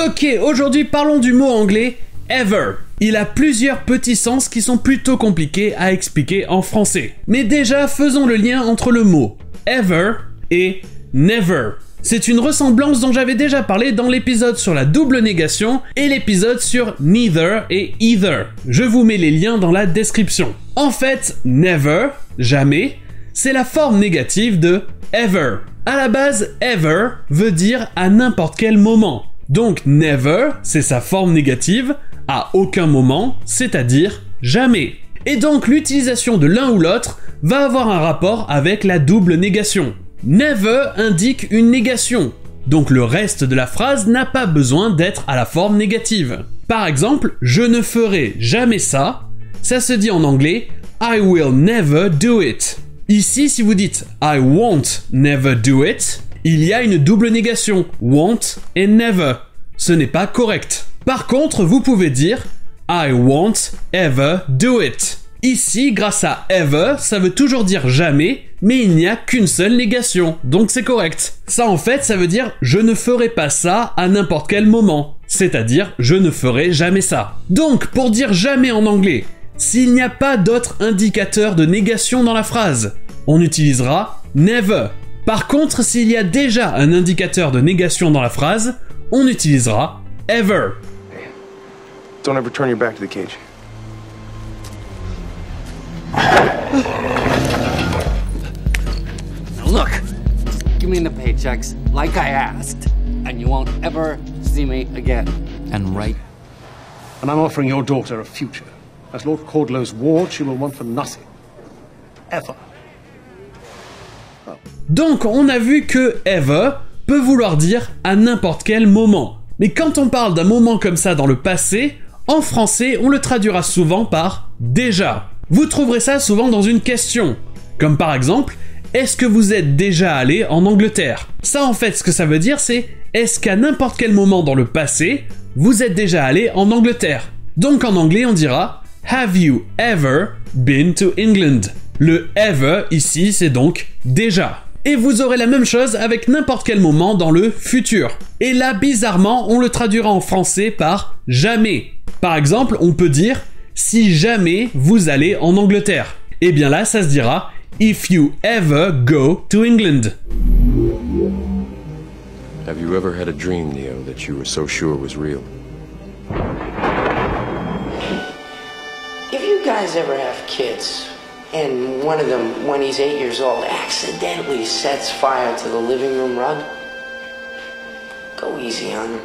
Ok, aujourd'hui parlons du mot anglais ever. Il a plusieurs petits sens qui sont plutôt compliqués à expliquer en français. Mais déjà, faisons le lien entre le mot ever et never. C'est une ressemblance dont j'avais déjà parlé dans l'épisode sur la double négation et l'épisode sur neither et either. Je vous mets les liens dans la description. En fait, never, jamais, c'est la forme négative de ever. À la base, ever veut dire à n'importe quel moment. Donc never, c'est sa forme négative, à aucun moment, c'est-à-dire jamais. Et donc l'utilisation de l'un ou l'autre va avoir un rapport avec la double négation. Never indique une négation, donc le reste de la phrase n'a pas besoin d'être à la forme négative. Par exemple, je ne ferai jamais ça, ça se dit en anglais I will never do it. Ici, si vous dites I won't never do it, il y a une double négation, won't et never. Ce n'est pas correct. Par contre, vous pouvez dire I won't ever do it. Ici, grâce à ever, ça veut toujours dire jamais, mais il n'y a qu'une seule négation, donc c'est correct. Ça en fait, ça veut dire je ne ferai pas ça à n'importe quel moment, c'est-à-dire je ne ferai jamais ça. Donc, pour dire jamais en anglais, s'il n'y a pas d'autre indicateur de négation dans la phrase, on utilisera never. Par contre, s'il y a déjà un indicateur de négation dans la phrase, on utilisera ever. Don't ever turn your back to the cage. Now look, give me the paychecks like I asked, and you won't ever see me again. And right. And I'm offering your daughter a future. As Lord Cordlow's ward, she will want for nothing. Ever. Donc on a vu que ever peut vouloir dire à n'importe quel moment. Mais quand on parle d'un moment comme ça dans le passé, en français on le traduira souvent par déjà. Vous trouverez ça souvent dans une question, comme par exemple est-ce que vous êtes déjà allé en Angleterre? Ça en fait ce que ça veut dire c'est est-ce qu'à n'importe quel moment dans le passé vous êtes déjà allé en Angleterre? Donc en anglais on dira have you ever been to England? Le ever ici c'est donc déjà. Et vous aurez la même chose avec n'importe quel moment dans le futur. Et là, bizarrement, on le traduira en français par jamais. Par exemple, on peut dire si jamais vous allez en Angleterre. Et bien là, ça se dira if you ever go to England. Have you ever had a dream, Neo, that you were so sure was real? If you guys ever have kids, and one of them, when he's 8 years old, accidentally sets fire to the living room rug, go easy on him.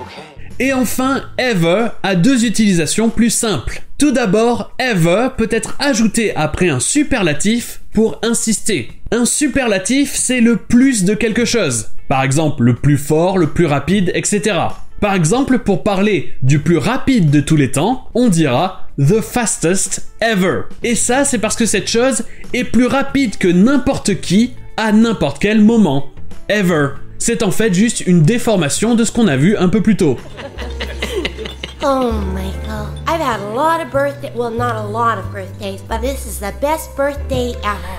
Okay. Et enfin, ever a deux utilisations plus simples. Tout d'abord, ever peut être ajouté après un superlatif pour insister. Un superlatif, c'est le plus de quelque chose. Par exemple, le plus fort, le plus rapide, etc. Par exemple, pour parler du plus rapide de tous les temps, on dira the fastest ever. Et ça, c'est parce que cette chose est plus rapide que n'importe qui à n'importe quel moment. Ever. C'est en fait juste une déformation de ce qu'on a vu un peu plus tôt. Oh, Michael, I've had a lot of birthdays, well, not a lot of birthdays, but this is the best birthday ever.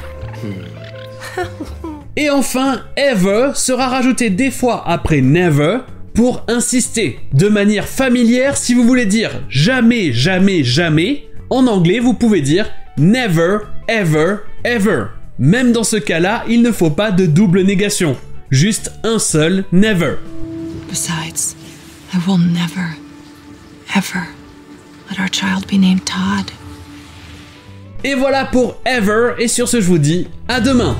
Et enfin, ever sera rajouté des fois après never pour insister. De manière familière, si vous voulez dire jamais, jamais, jamais, en anglais, vous pouvez dire never, ever, ever. Même dans ce cas-là, il ne faut pas de double négation. Juste un seul never. Besides, I will never, ever let our child be named Todd. Et voilà pour ever, et sur ce je vous dis à demain.